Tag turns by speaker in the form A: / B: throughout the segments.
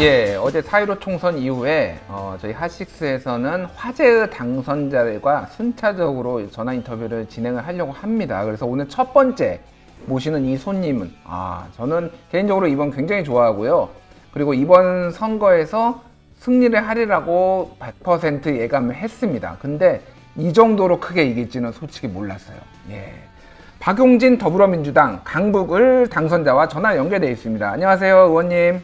A: 예, 어제 4.15 총선 이후에 저희 핫식스에서는 화제의 당선자들과 순차적으로 전화 인터뷰를 진행을 하려고 합니다. 그래서 오늘 첫 번째 모시는 이 손님은 저는 개인적으로 이번 굉장히 좋아하고요. 그리고 이번 선거에서 승리를 하리라고 100% 예감을 했습니다. 근데 이 정도로 크게 이길지는 솔직히 몰랐어요. 예. 박용진 더불어민주당 강북을 당선자와 전화 연결되어 있습니다. 안녕하세요, 의원님.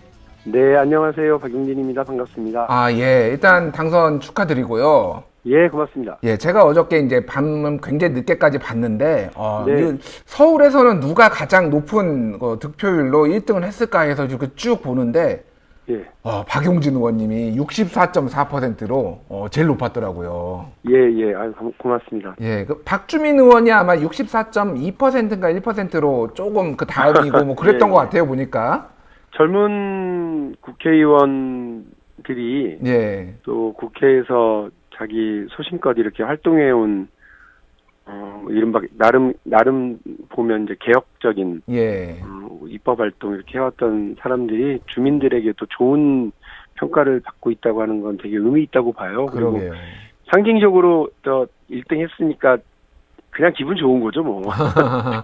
B: 네, 안녕하세요. 박용진입니다. 반갑습니다.
A: 예. 일단 당선 축하드리고요.
B: 예, 고맙습니다.
A: 예, 제가 어저께 이제 밤은 굉장히 늦게까지 봤는데,
B: 네.
A: 서울에서는 누가 가장 높은 득표율로 1등을 했을까 해서 이렇게 쭉 보는데,
B: 예.
A: 박용진 의원님이 64.4%로 제일 높았더라고요.
B: 예. 고맙습니다.
A: 예, 그 박주민 의원이 아마 64.2%인가 1%로 조금 그 다음이고 뭐 그랬던
B: 예.
A: 것 같아요, 보니까.
B: 젊은 국회의원들이
A: 예.
B: 또 국회에서 자기 소신껏 이렇게 활동해온 이른바 나름 보면 이제 개혁적인
A: 예.
B: 입법 활동 이렇게 해왔던 사람들이 주민들에게 또 좋은 평가를 받고 있다고 하는 건 되게 의미 있다고 봐요. 그리고
A: 그러게요.
B: 상징적으로 1등 했으니까 그냥 기분 좋은 거죠, 뭐.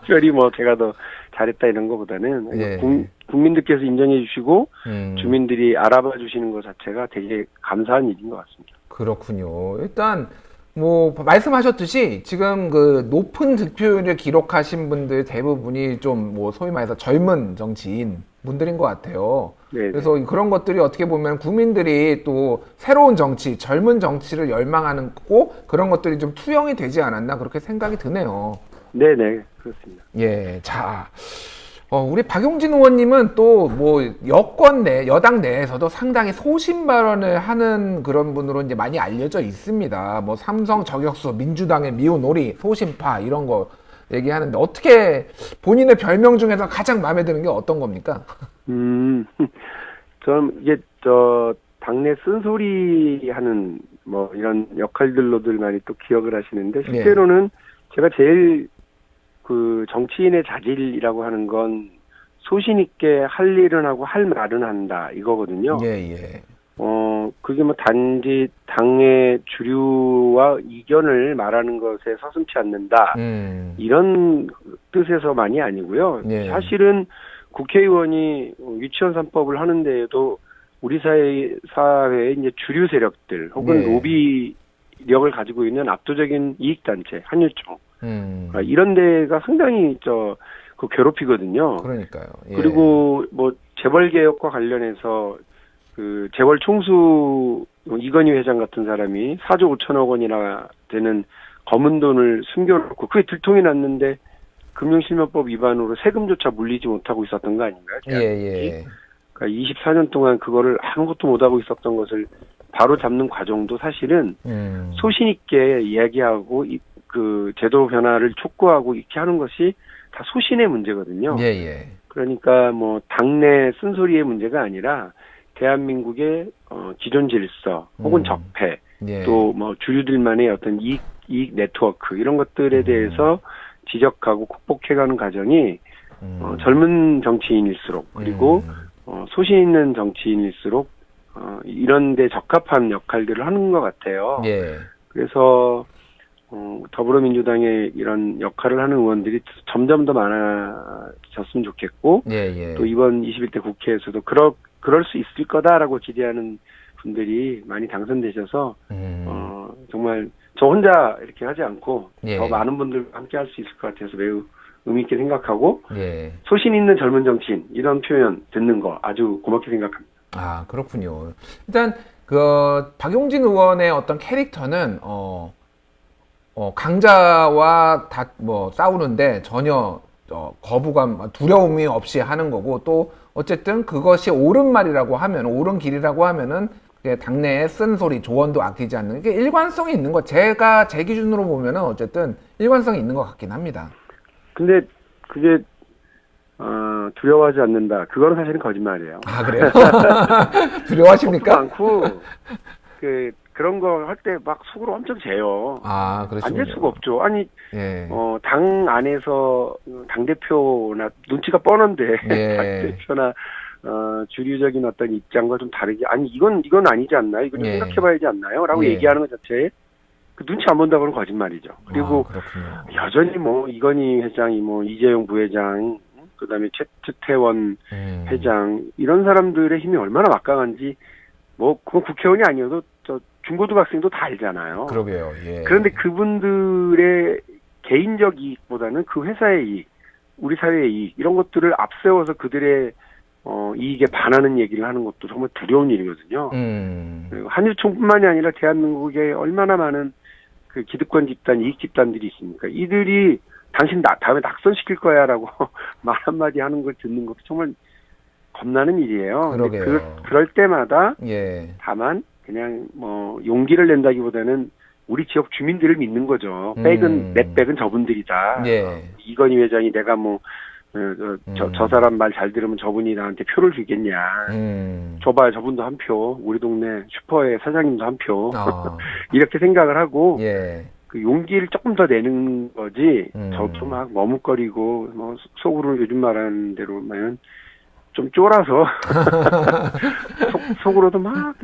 B: 특별히 뭐 제가 더 잘했다 이런 거보다는
A: 예.
B: 국민들께서 인정해 주시고 주민들이 알아봐 주시는 것 자체가 되게 감사한 일인 것 같습니다.
A: 그렇군요. 일단 뭐 말씀하셨듯이 지금 그 높은 득표율을 기록하신 분들 대부분이 좀 뭐 소위 말해서 젊은 정치인 분들인 것 같아요.
B: 네네.
A: 그래서 그런 것들이 어떻게 보면 국민들이 또 새로운 정치, 젊은 정치를 열망하는 거고 그런 것들이 좀 투영이 되지 않았나 그렇게 생각이 드네요.
B: 네네, 그렇습니다.
A: 예, 자, 우리 박용진 의원님은 또 뭐 여당 내에서도 상당히 소신 발언을 하는 그런 분으로 이제 많이 알려져 있습니다. 뭐 삼성 저격수, 민주당의 미우놀이, 소신파 이런 거 얘기하는데 어떻게 본인의 별명 중에서 가장 마음에 드는 게 어떤 겁니까?
B: 저는 이게 당내 쓴소리 하는 뭐 이런 역할들로들 많이 또 기억을 하시는데 실제로는 제가 제일 그 정치인의 자질이라고 하는 건 소신 있게 할 일은 하고 할 말은 한다 이거거든요.
A: 예.
B: 그게 뭐 단지 당의 주류와 이견을 말하는 것에 서슴지 않는다. 이런 뜻에서만이 아니고요.
A: 예.
B: 사실은 국회의원이 유치원 3법을 하는데에도 우리 사회의 이제 주류 세력들 혹은 로비력을 가지고 있는 압도적인 이익단체, 한율총 이런 데가 상당히 그 괴롭히거든요.
A: 그러니까요. 예.
B: 그리고 뭐 재벌 개혁과 관련해서 그 재벌 총수 이건희 회장 같은 사람이 4조 5천억 원이나 되는 검은 돈을 숨겨놓고 그게 들통이 났는데 금융실명법 위반으로 세금조차 물리지 못하고 있었던 거 아닌가요?
A: 예.
B: 그러니까 24년 동안 그거를 아무것도 못하고 있었던 것을 바로 잡는 과정도 사실은 소신 있게 이야기하고 그 제도 변화를 촉구하고 이렇게 하는 것이 다 소신의 문제거든요.
A: 예.
B: 그러니까 뭐 당내 쓴소리의 문제가 아니라 대한민국의 기존 질서 혹은 적폐 또 뭐 주류들만의 어떤 이익 네트워크 이런 것들에 대해서 지적하고 극복해가는 과정이 젊은 정치인일수록 그리고 소신 있는 정치인일수록 이런 데 적합한 역할들을 하는 것 같아요.
A: 예.
B: 그래서 더불어민주당의 이런 역할을 하는 의원들이 점점 더 많아졌으면 좋겠고
A: 예.
B: 또 이번 21대 국회에서도 그럴 수 있을 거다라고 기대하는 분들이 많이 당선되셔서 정말 저 혼자 이렇게 하지 않고 더 많은 분들과 함께 할 수 있을 것 같아서 매우 의미 있게 생각하고 소신 있는 젊은 정치인 이런 표현 듣는 거 아주 고맙게 생각합니다.
A: 그렇군요. 일단 박용진 의원의 어떤 캐릭터는 강자와 싸우는데 전혀 거부감, 두려움이 없이 하는 거고 또 어쨌든 그것이 옳은 말이라고 하면 옳은 길이라고 하면은 당내에 쓴소리, 조언도 아끼지 않는 게 일관성이 있는 거. 제가 제 기준으로 보면은 어쨌든 일관성이 있는 것 같긴 합니다.
B: 근데 그게 두려워하지 않는다. 그거는 사실은 거짓말이에요.
A: 그래요? 두려워하십니까?
B: 많고 그런 거 할 때 막 속으로 엄청 재요.
A: 그렇죠.
B: 안 될 수가 없죠. 아니, 당 안에서 당대표나 눈치가 뻔한데, 당대표나 주류적인 어떤 입장과 좀 다르게 아니 이건 아니지 않나요? 이건 좀
A: 예.
B: 생각해봐야지 않나요? 라고
A: 예.
B: 얘기하는 것 자체에 그 눈치 안 본다고는 거짓말이죠. 그리고
A: 그렇군요.
B: 여전히 뭐 이건희 회장이 뭐 이재용 부회장 그다음에 최태원 회장 이런 사람들의 힘이 얼마나 막강한지 뭐 그건 국회의원이 아니어도 저 중고등학생도 다 알잖아요.
A: 그러게요. 예.
B: 그런데 그분들의 개인적 이익보다는 그 회사의 이익, 우리 사회의 이익 이런 것들을 앞세워서 그들의 이익에 반하는 얘기를 하는 것도 정말 두려운 일이거든요. 그리고 한유총뿐만이 아니라 대한민국에 얼마나 많은 그 기득권 집단, 이익 집단들이 있습니까? 이들이 당신 다음에 낙선시킬 거야라고 말 한마디 하는 걸 듣는 것도 정말 겁나는 일이에요.
A: 그러게요.
B: 그럴 때마다
A: 예.
B: 다만 그냥 뭐 용기를 낸다기보다는 우리 지역 주민들을 믿는 거죠. 내 백은 저분들이다.
A: 예.
B: 이건희 회장이 내가 뭐 저 사람 말 잘 들으면 저분이 나한테 표를 주겠냐. 줘봐요. 저분도 한 표. 우리 동네 슈퍼의 사장님도 한 표. 이렇게 생각을 하고
A: 예.
B: 그 용기를 조금 더 내는 거지. 저도 막 머뭇거리고 뭐 속으로 요즘 말하는 대로면 좀 쫄아서 속으로도 막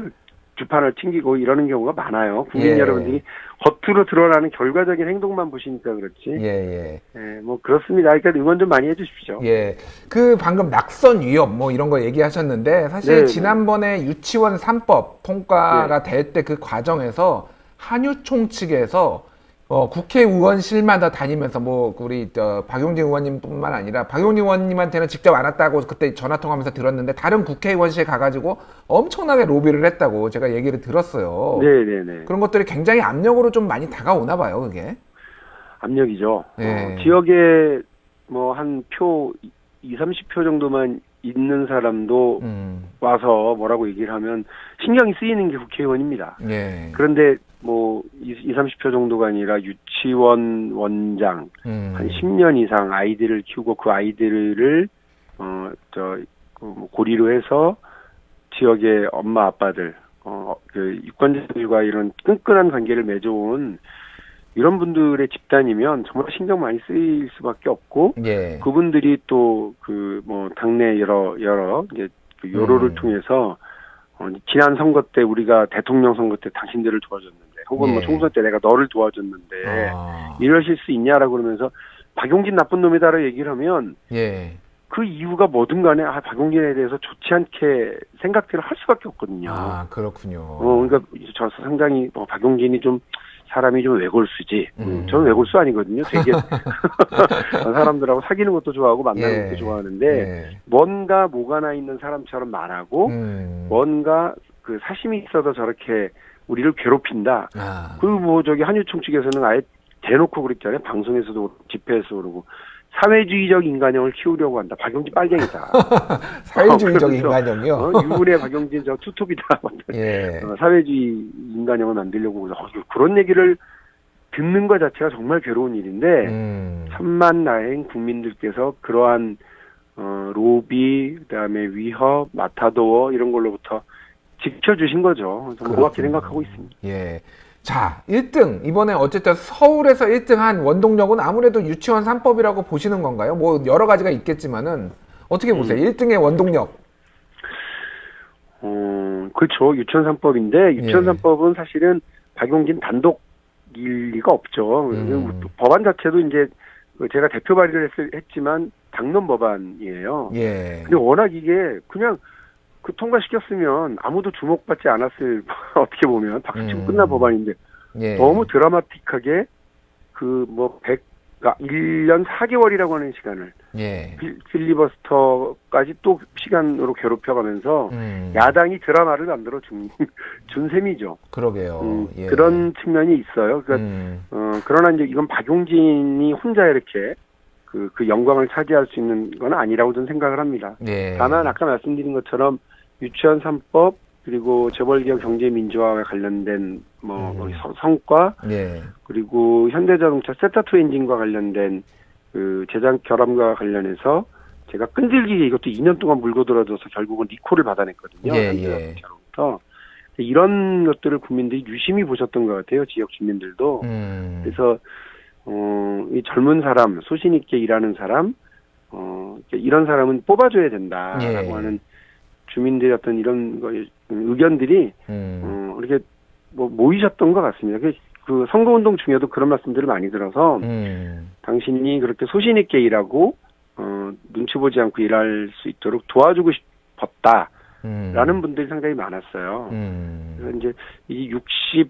B: 주판을 튕기고 이러는 경우가 많아요. 국민
A: 예.
B: 여러분들이 겉으로 드러나는 결과적인 행동만 보시니까 그렇지.
A: 예.
B: 뭐 그렇습니다. 그러니까 응원 좀 많이 해주십시오.
A: 예. 그 방금 낙선 위협 뭐 이런 거 얘기하셨는데 사실
B: 네,
A: 지난번에 유치원 3법 통과가 될 때 그 과정에서 한유총 측에서 국회의원실마다 다니면서 뭐 우리 박용진 의원님뿐만 아니라 박용진 의원님한테는 직접 안 왔다고 그때 전화 통화하면서 들었는데 다른 국회의원실 가가지고 엄청나게 로비를 했다고 제가 얘기를 들었어요.
B: 네네네.
A: 그런 것들이 굉장히 압력으로 좀 많이 다가오나 봐요, 그게.
B: 압력이죠.
A: 네.
B: 지역에 뭐 한 표 30표 정도만 있는 사람도 와서 뭐라고 얘기를 하면 신경이 쓰이는 게 국회의원입니다.
A: 예.
B: 그런데 뭐 30표 정도가 아니라 유치원 원장 한 10년 이상 아이들을 키우고 그 아이들을 고리로 해서 지역의 엄마 아빠들 그 유권자들과 이런 끈끈한 관계를 맺어온 이런 분들의 집단이면 정말 신경 많이 쓰일 수밖에 없고
A: 예.
B: 그분들이 또 그 뭐 당내 여러 이제 그 여론을 통해서 지난 선거 때 우리가 대통령 선거 때 당신들을 도와줬는데 혹은 뭐 총선 때 내가 너를 도와줬는데 이러실 수 있냐라고 그러면서 박용진 나쁜 놈이다라고 얘기를 하면
A: 예.
B: 그 이유가 뭐든 간에 박용진에 대해서 좋지 않게 생각들을 할 수밖에 없거든요.
A: 그렇군요.
B: 그러니까 저 상당히 박용진이 좀 사람이 좀 외골수지. 저는 외골수 아니거든요. 되게 사람들하고 사귀는 것도 좋아하고 만나는 것도 좋아하는데 뭔가 모가나 있는 사람처럼 말하고 뭔가 그 사심이 있어서 저렇게 우리를 괴롭힌다. 그리고 뭐 저기 한유총 측에서는 아예 대놓고 그랬잖아요. 방송에서도 집회에서 그러고 사회주의적 인간형을 키우려고 한다. 박용진 빨갱이다.
A: 사회주의적 인간형이요?
B: 유군의 박용진 저 투톱이다. 사회주의 인간형을 만들려고 그런 얘기를 듣는 것 자체가 정말 괴로운 일인데 천만 나행 국민들께서 그러한 로비, 그다음에 위협, 마타도어 이런 걸로부터 지켜주신 거죠. 정말 고맙게 생각하고 있습니다.
A: 예. 자, 1등. 이번에 어쨌든 서울에서 1등한 원동력은 아무래도 유치원 3법이라고 보시는 건가요? 뭐 여러 가지가 있겠지만은 어떻게 보세요? 1등의 원동력.
B: 그렇죠. 유치원 3법인데 유치원 3법은 사실은 박용진 단독일 리가 없죠. 법안 자체도 이제 제가 대표 발의를 했지만 당론 법안이에요.
A: 예.
B: 근데 워낙 이게 그냥 통과시켰으면 아무도 주목받지 않았을 어떻게 보면 박수치고 끝난 법안인데 너무 드라마틱하게 그 뭐 1년 4개월이라고 하는 시간을 필리버스터까지 또 시간으로 괴롭혀가면서 야당이 드라마를 만들어 준 셈이죠.
A: 그러게요.
B: 그런 측면이 있어요. 그러니까 그러나 이제 이건 박용진이 혼자 이렇게 그 영광을 차지할 수 있는 건 아니라고 저는 생각을 합니다. 다만 아까 말씀드린 것처럼 유치원 3법 그리고 재벌기업 경제민주화에 관련된 성과 그리고 현대자동차 세타2 엔진과 관련된 그 제작 결함과 관련해서 제가 끈질기게 이것도 2년 동안 물고 들어줘서 결국은 리콜을 받아냈거든요. 현대자동차로부터 이런 것들을 국민들이 유심히 보셨던 것 같아요. 지역 주민들도. 그래서 이 젊은 사람, 소신 있게 일하는 사람, 이런 사람은 뽑아줘야 된다라고 하는 주민들의 어떤 이런 의견들이 이렇게 뭐 모이셨던 것 같습니다. 그 선거운동 중에도 그런 말씀들을 많이 들어서 당신이 그렇게 소신 있게 일하고 눈치 보지 않고 일할 수 있도록 도와주고 싶었다라는 분들이 상당히 많았어요. 그래서 이제 이 64%,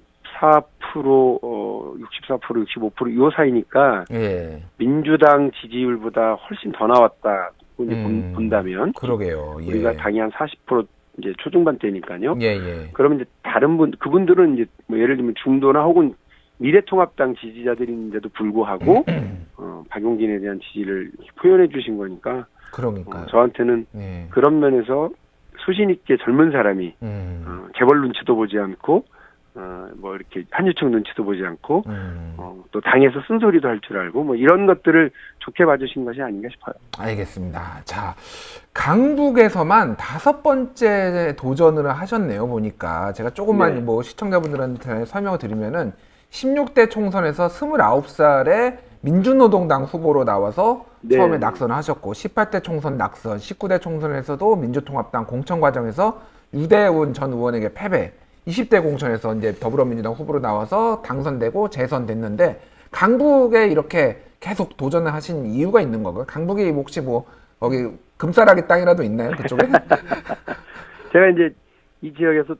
B: 65%요 사이니까
A: 예.
B: 민주당 지지율보다 훨씬 더 나왔다고 이제 본다면
A: 그러게요. 예.
B: 우리가 당이 한 40% 이제 초중반대니까요.
A: 예, 예.
B: 그러면 이제 다른 그분들은 이제 뭐 예를 들면 중도나 혹은 미래통합당 지지자들인데도 불구하고 박용진에 대한 지지를 이렇게 표현해 주신 거니까
A: 그러니까
B: 저한테는
A: 예.
B: 그런 면에서 소신 있게 젊은 사람이 재벌 눈치도 보지 않고 뭐 이렇게 한유총 눈치도 보지 않고 또 당에서 쓴소리도 할 줄 알고 뭐 이런 것들을 좋게 봐주신 것이 아닌가 싶어요.
A: 알겠습니다. 자, 강북에서만 5번째 도전을 하셨네요. 보니까 제가 조금만
B: 네.
A: 뭐 시청자분들한테 설명을 드리면은 16대 총선에서 29살에 민주노동당 후보로 나와서
B: 네.
A: 처음에 낙선을 하셨고 18대 총선 낙선, 19대 총선에서도 민주통합당 공천 과정에서 유대훈 전 의원에게 패배, 20대 공천에서 이제 더불어민주당 후보로 나와서 당선되고 재선됐는데 강북에 이렇게 계속 도전을 하신 이유가 있는 건가요? 강북이 혹시 뭐 거기 금싸라기 땅이라도 있나요? 그쪽에?
B: 제가 이제 이 지역에서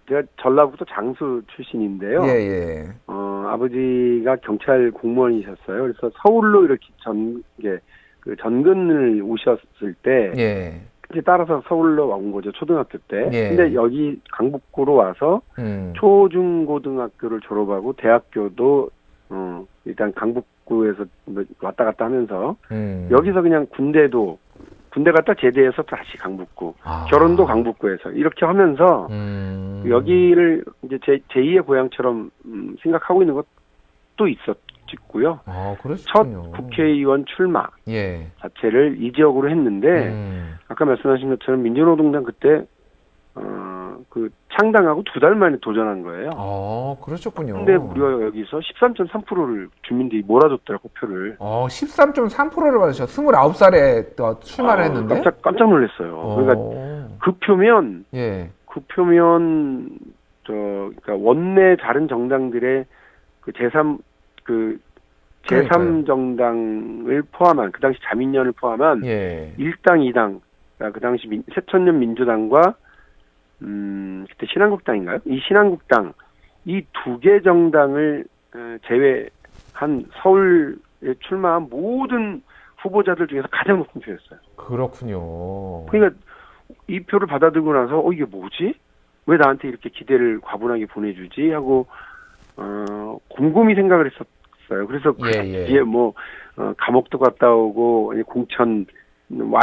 B: 제가 전라북도 장수 출신인데요.
A: 예, 예.
B: 아버지가 경찰 공무원이셨어요. 그래서 서울로 이렇게 전근을 오셨을 때
A: 예.
B: 이제 따라서 서울로 온 거죠. 초등학교 때.
A: 예.
B: 근데 여기 강북구로 와서 초중고등학교를 졸업하고 대학교도 일단 강북구에서 왔다 갔다 하면서 여기서 그냥 군대 갔다 제대해서 다시 강북구, 결혼도 강북구에서 이렇게 하면서 여기를 이제 제2의 고향처럼 생각하고 있는 것도 있었고요. 첫 국회의원 출마
A: 예.
B: 자체를 이 지역으로 했는데 아까 말씀하신 것처럼 민주노동당 그때 창당하고 2달 만에 도전한 거예요.
A: 그러셨군요.
B: 근데 무려 여기서 13.3%를 주민들이 몰아줬더라고, 표를.
A: 13.3%를 받으셨 29살에 출마를 했는데?
B: 깜짝 놀랐어요. 그러니까 그 표면, 그러니까 원내 다른 정당들의 제3정당을 포함한, 그 당시 자민련을 포함한 1당, 2당, 그 당시 새천년 민주당과 그때 신한국당인가요? 이 신한국당, 이 2개 정당을 제외한 서울에 출마한 모든 후보자들 중에서 가장 높은 표였어요.
A: 그렇군요.
B: 그러니까 이 표를 받아들고 나서 이게 뭐지? 왜 나한테 이렇게 기대를 과분하게 보내주지? 하고 곰곰이 생각을 했었어요. 그래서 그 뒤에 감옥도 갔다 오고 공천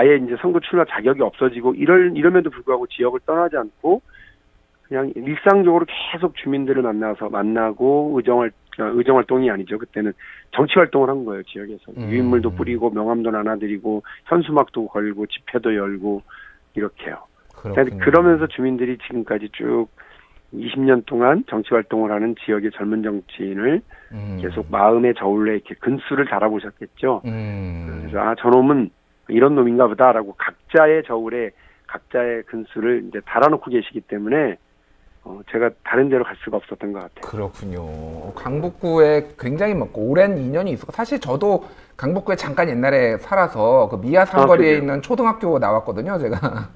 B: 아예 이제 선거 출마 자격이 없어지고 이럼에도 불구하고 지역을 떠나지 않고 그냥 일상적으로 계속 주민들을 만나고 의정활동이 아니죠. 그때는 정치활동을 한 거예요. 지역에서. 유인물도 뿌리고 명함도 나눠드리고 현수막도 걸고 집회도 열고 이렇게요. 그러면서 주민들이 지금까지 쭉 20년 동안 정치활동을 하는 지역의 젊은 정치인을 계속 마음의 저울에 이렇게 근수를 달아보셨겠죠. 그래서 저놈은 이런 놈인가 보다라고 각자의 저울에 각자의 근수를 이제 달아놓고 계시기 때문에 제가 다른 데로 갈 수가 없었던 것 같아요.
A: 그렇군요. 강북구에 굉장히 오랜 인연이 있었고 사실 저도 강북구에 잠깐 옛날에 살아서 그 미아 상거리에 있는 초등학교 나왔거든요, 제가.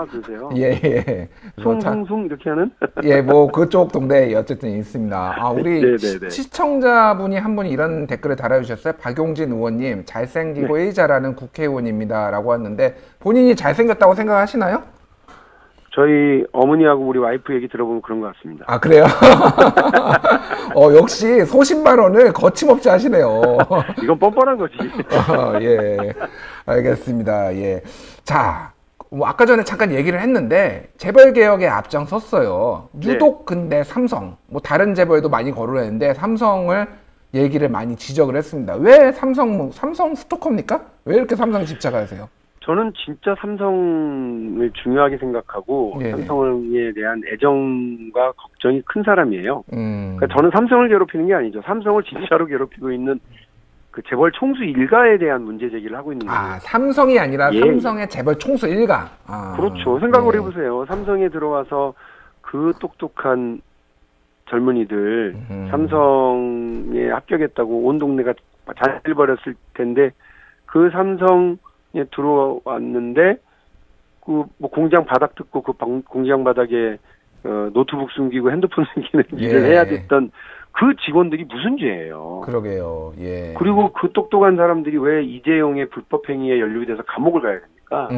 B: 그러세요?
A: 예.
B: 숭 이렇게 하는?
A: 예, 그쪽 동네에 어쨌든 있습니다. 우리
B: 네네네.
A: 시청자분이 한 분이 이런 댓글을 달아주셨어요. 박용진 의원님, 잘생기고 일 잘하는 국회의원입니다라고 했는데 본인이 잘생겼다고 생각하시나요?
B: 저희 어머니하고 우리 와이프 얘기 들어보면 그런 것 같습니다.
A: 그래요? 역시 소신 발언을 거침없이 하시네요.
B: 이건 뻔뻔한 거지.
A: 예, 알겠습니다. 예, 자. 아까 전에 잠깐 얘기를 했는데 재벌 개혁에 앞장섰어요. 유독 근데 삼성, 다른 재벌도 많이 거론했는데 삼성을 얘기를 많이 지적을 했습니다. 왜 삼성 스토커입니까? 왜 이렇게 삼성에 집착하세요?
B: 저는 진짜 삼성을 중요하게 생각하고 삼성에 대한 애정과 걱정이 큰 사람이에요. 그러니까 저는 삼성을 괴롭히는 게 아니죠. 삼성을 진짜로 괴롭히고 있는 그 재벌 총수 일가에 대한 문제 제기를 하고 있는 거예요.
A: 아, 삼성이 아니라
B: 예.
A: 삼성의 재벌 총수 일가. 아,
B: 그렇죠. 생각을
A: 예.
B: 해보세요. 삼성에 들어와서 그 똑똑한 젊은이들 삼성에 합격했다고 온 동네가 잘 버렸을 텐데 그 삼성에 들어왔는데 그 뭐 공장 바닥 뜯고 그 공장 바닥에 노트북 숨기고 핸드폰 숨기는 일을 해야 됐던 그 직원들이 무슨 죄예요.
A: 그러게요. 예.
B: 그리고 그 똑똑한 사람들이 왜 이재용의 불법 행위에 연루이 돼서 감옥을 가야 됩니까?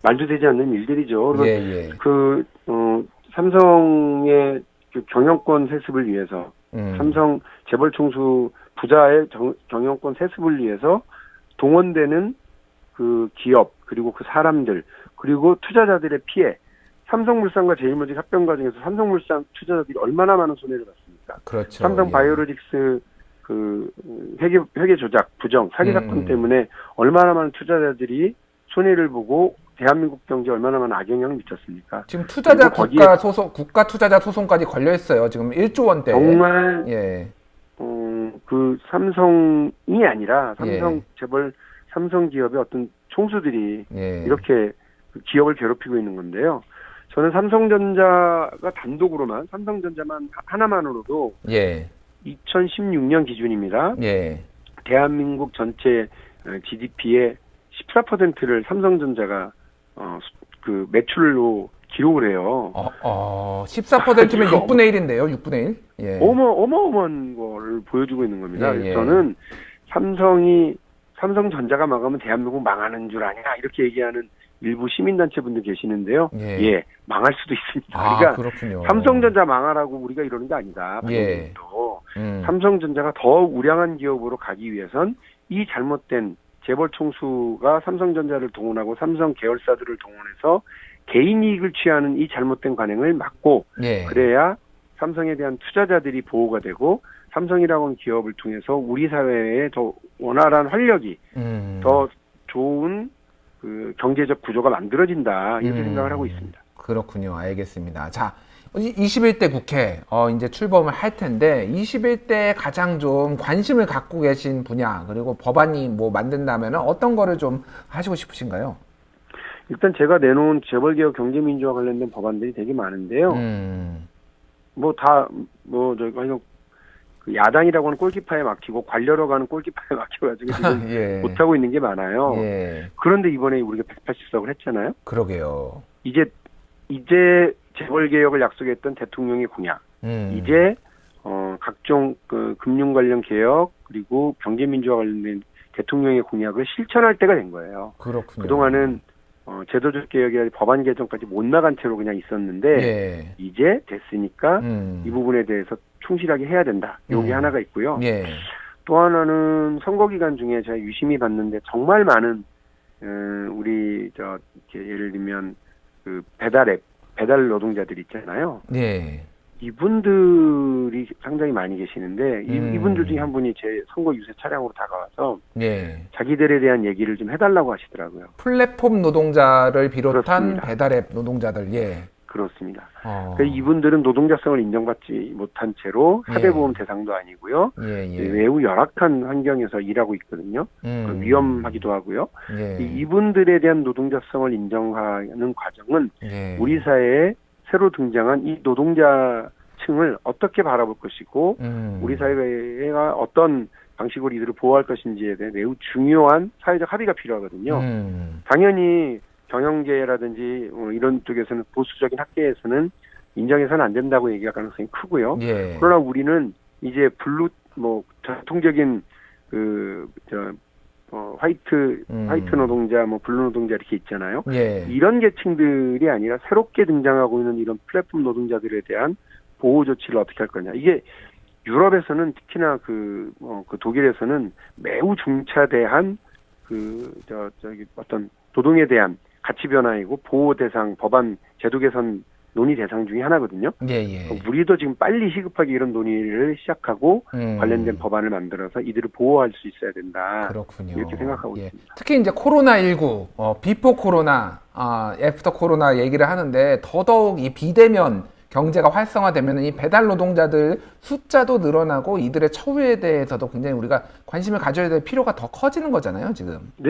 B: 말도 되지 않는 일들이죠. 그래서 삼성의 그 경영권 세습을 위해서 삼성 재벌 총수 부자의 경영권 세습을 위해서 동원되는 그 기업 그리고 그 사람들 그리고 투자자들의 피해 삼성물산과 제일모직 합병 과정에서 삼성물산 투자자들이 얼마나 많은 손해를 봤습니까?
A: 그렇죠.
B: 삼성 바이오로직스 그 회계 조작 부정 사기 사건 때문에 얼마나 많은 투자자들이 손해를 보고 대한민국 경제에 얼마나 많은 악영향을 미쳤습니까?
A: 지금 투자자 국가 투자자 소송까지 걸려 있어요. 지금 1조 원대.
B: 정말
A: 예.
B: 그 삼성이 아니라 삼성 재벌 삼성 기업의 어떤 총수들이 이렇게 기업을 괴롭히고 있는 건데요. 저는 삼성전자가 단독으로만 삼성전자만 하나만으로도 2016년 기준입니다. 대한민국 전체 GDP의 14%를 삼성전자가 그 매출로 기록을 해요.
A: 14%면 6분의 1인데요. 6분의 1.
B: 어마어마한 걸 보여주고 있는 겁니다. 그래서 저는 삼성전자가 망하면 대한민국 망하는 줄 아냐 이렇게 얘기하는 일부 시민단체분들 계시는데요. 망할 수도 있습니다. 그러니까
A: 그렇군요.
B: 삼성전자 망하라고 우리가 이러는 게 아니다. 삼성전자가 더 우량한 기업으로 가기 위해선 이 잘못된 재벌 총수가 삼성전자를 동원하고 삼성 계열사들을 동원해서 개인 이익을 취하는 이 잘못된 관행을 막고 그래야 삼성에 대한 투자자들이 보호가 되고 삼성이라고 하는 기업을 통해서 우리 사회에 더 원활한 활력이 더 좋은 그 경제적 구조가 만들어진다 이렇게 생각을 하고 있습니다.
A: 그렇군요. 알겠습니다. 자, 21대 국회 이제 출범을 할 텐데 21대에 가장 좀 관심을 갖고 계신 분야 그리고 법안이 뭐 만든다면 어떤 거를 좀 하시고 싶으신가요?
B: 일단 제가 내놓은 재벌개혁 경제민주화 관련된 법안들이 되게 많은데요. 저희가 그 야당이라고 하는 골키파에 막히고 관료라고 하는 골키파에 막혀가지고 지금 못하고 있는 게 많아요. 그런데 이번에 우리가 180석을 했잖아요.
A: 그러게요.
B: 이제 재벌개혁을 약속했던 대통령의 공약, 이제 각종 그 금융 관련 개혁 그리고 경제민주화 관련된 대통령의 공약을 실천할 때가 된 거예요.
A: 그렇군요.
B: 그동안은 제도적 개혁이나 법안 개정까지 못 나간 채로 그냥 있었는데 이제 됐으니까 이 부분에 대해서 충실하게 해야 된다. 여기 하나가 있고요. 또 하나는 선거 기간 중에 제가 유심히 봤는데 정말 많은 우리 이렇게 예를 들면 그 배달 노동자들 있잖아요. 이분들이 상당히 많이 계시는데 이분들 중에 한 분이 제 선거 유세 차량으로 다가와서 자기들에 대한 얘기를 좀 해달라고 하시더라고요.
A: 플랫폼 노동자를 비롯한
B: 그렇습니다.
A: 배달앱 노동자들.
B: 그렇습니다. 그래서 이분들은 노동자성을 인정받지 못한 채로 사대보험 대상도 아니고요. 매우 열악한 환경에서 일하고 있거든요. 위험하기도 하고요. 이분들에 대한 노동자성을 인정하는 과정은 우리 사회에 새로 등장한 이 노동자층을 어떻게 바라볼 것이고 우리 사회가 어떤 방식으로 이들을 보호할 것인지에 대해 매우 중요한 사회적 합의가 필요하거든요. 당연히 경영계라든지 이런 쪽에서는 보수적인 학계에서는 인정해서는 안 된다고 얘기할 가능성이 크고요. 그러나 우리는 이제 전통적인 화이트 노동자, 블루 노동자 이렇게 있잖아요. 이런 계층들이 아니라 새롭게 등장하고 있는 이런 플랫폼 노동자들에 대한 보호 조치를 어떻게 할 거냐. 이게 유럽에서는 특히나 그 독일에서는 매우 중차대한 어떤 노동에 대한 가치 변화이고 보호 대상, 법안, 제도 개선 논의 대상 중에 하나거든요. 우리도 지금 빨리 시급하게 이런 논의를 시작하고 관련된 법안을 만들어서 이들을 보호할 수 있어야 된다.
A: 그렇군요.
B: 이렇게 생각하고 있습니다.
A: 특히 이제 코로나19, 비포 코로나, 애프터 코로나 얘기를 하는데 더더욱 이 비대면 경제가 활성화되면 이 배달 노동자들 숫자도 늘어나고 이들의 처우에 대해서도 굉장히 우리가 관심을 가져야 될 필요가 더 커지는 거잖아요, 지금.
B: 네,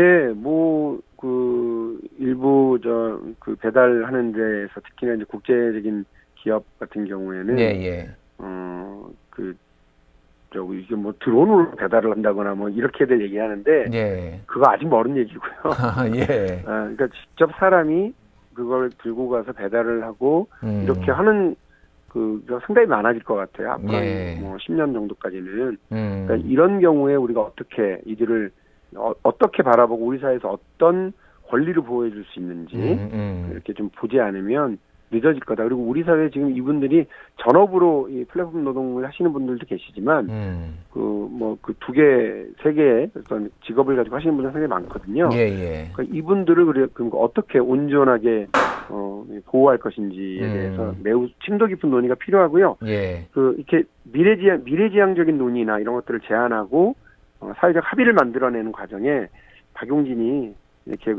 B: 일부 그 배달하는 데서 특히나 이제 국제적인 기업 같은 경우에는
A: 예.
B: 이게 뭐 드론으로 배달을 한다거나 뭐 이렇게들 얘기하는데
A: 예.
B: 그거 아직 멀은 얘기고요.
A: 예.
B: 그러니까 직접 사람이 그걸 들고 가서 배달을 하고 이렇게 하는 그가 상당히 많아질 것 같아요. 앞으로 뭐 10년 정도까지는. 그러니까 이런 경우에 우리가 어떻게 이들을 어떻게 바라보고 우리 사회에서 어떤 권리를 보호해줄 수 있는지 이렇게 좀 보지 않으면 늦어질 거다. 그리고 우리 사회에 지금 이분들이 전업으로 이 플랫폼 노동을 하시는 분들도 계시지만 그 두 개, 세 개의 어떤 직업을 가지고 하시는 분들 상당히 많거든요.
A: 예.
B: 그러니까 이분들을 그러니까 어떻게 온전하게 보호할 것인지에 대해서 매우 심도 깊은 논의가 필요하고요.
A: 예.
B: 이렇게 미래지향적인 논의나 이런 것들을 제안하고 사회적 합의를 만들어내는 과정에 박용진이 이렇게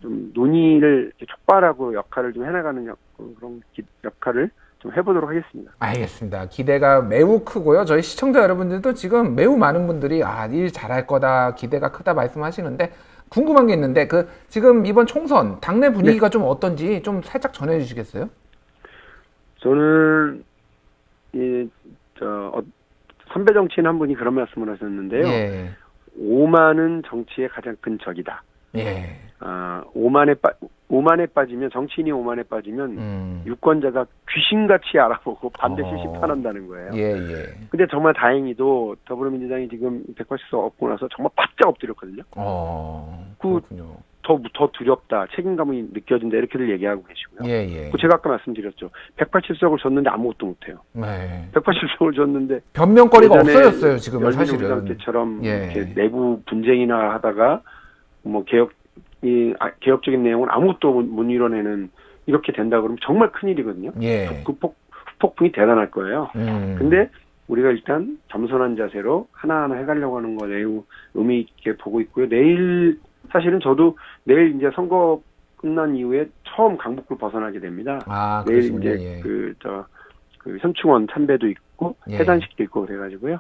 B: 좀 논의를 이렇게 촉발하고 역할을 좀 해나가는 그런 역할을 좀 해보도록 하겠습니다.
A: 알겠습니다. 기대가 매우 크고요. 저희 시청자 여러분들도 지금 매우 많은 분들이 일 잘할 거다, 기대가 크다 말씀하시는데 궁금한 게 있는데 지금 이번 총선 당내 분위기가 좀 어떤지 좀 살짝 전해주시겠어요?
B: 저는 선배 정치인 한 분이 그런 말씀을 하셨는데요.
A: 예.
B: 오만은 정치의 가장 큰 적이다.
A: 예.
B: 오만에 빠지면 정치인이 오만에 빠지면 유권자가 귀신같이 알아보고 반드시 심판한다는 거예요.
A: 예.
B: 근데 정말 다행히도 더불어민주당이 지금 180석 얻고 나서 정말 바짝 엎드렸거든요.
A: 그렇군요.
B: 더 두렵다, 책임감이 느껴진다 이렇게들 얘기하고 계시고요.
A: 예.
B: 제가 아까 말씀드렸죠. 180석을 줬는데 아무것도 못해요.
A: 네.
B: 180석을 줬는데
A: 변명거리가 없어졌어요 지금은 사실은.
B: 열린우리당 때처럼 이렇게 내부 분쟁이나 하다가 뭐 개혁적인 내용은 아무것도 못 이뤄내는 이렇게 된다 그러면 정말 큰일이거든요.
A: 예.
B: 그 폭풍이 대단할 거예요. 근데 우리가 일단 겸손한 자세로 하나하나 해가려고 하는 거 매우 의미 있게 보고 있고요. 사실은 저도 내일 이제 선거 끝난 이후에 처음 강북을 벗어나게 됩니다. 내일 이제 그 현충원 참배도 있고 해단식도 있고 그래가지고요.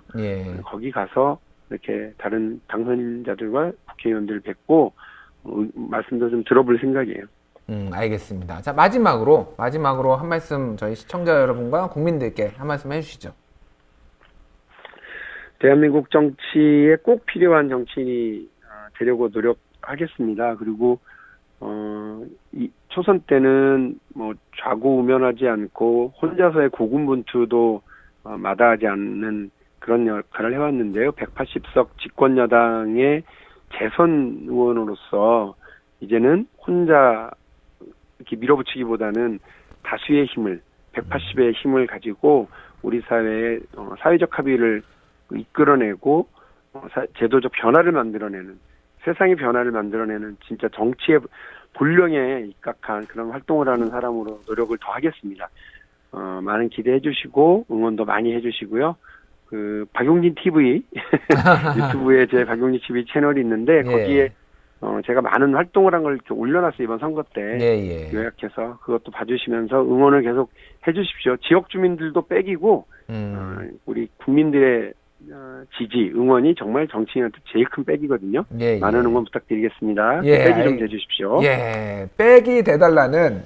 B: 거기 가서 이렇게 다른 당선인자들과 국회의원들 뵙고 말씀도 좀 들어볼 생각이에요.
A: 알겠습니다. 자, 마지막으로 한 말씀 저희 시청자 여러분과 국민들께 한 말씀 해주시죠.
B: 대한민국 정치에 꼭 필요한 정치인이 되려고 노력하겠습니다. 그리고 이 초선 때는 뭐 좌고우면하지 않고 혼자서의 고군분투도 마다하지 않는 그런 역할을 해왔는데요. 180석 집권여당의 재선 의원으로서 이제는 혼자 이렇게 밀어붙이기보다는 다수의 힘을 180의 힘을 가지고 우리 사회의 사회적 합의를 이끌어내고 제도적 변화를 만들어내는 세상의 변화를 만들어내는 진짜 정치의 본령에 입각한 그런 활동을 하는 사람으로 노력을 더 하겠습니다. 많은 기대해 주시고 응원도 많이 해 주시고요. 박용진 TV 유튜브에 제 박용진 TV 채널이 있는데 거기에 제가 많은 활동을 한 걸 이렇게 올려놨어요. 이번 선거 때 요약해서 그것도 봐주시면서 응원을 계속 해주십시오. 지역 주민들도 빼기고 우리 국민들의 지지, 응원이 정말 정치인한테 제일 큰 백이거든요. 많은 응원 부탁드리겠습니다. 백이 좀 돼주십시오.
A: 백이 돼달라는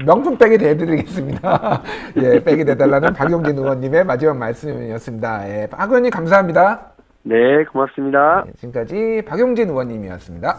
A: 명품 백이 돼드리겠습니다. 백이 돼달라는 박용진 의원님의 마지막 말씀이었습니다. 박 의원님 감사합니다.
B: 네, 고맙습니다.
A: 지금까지 박용진 의원님이었습니다.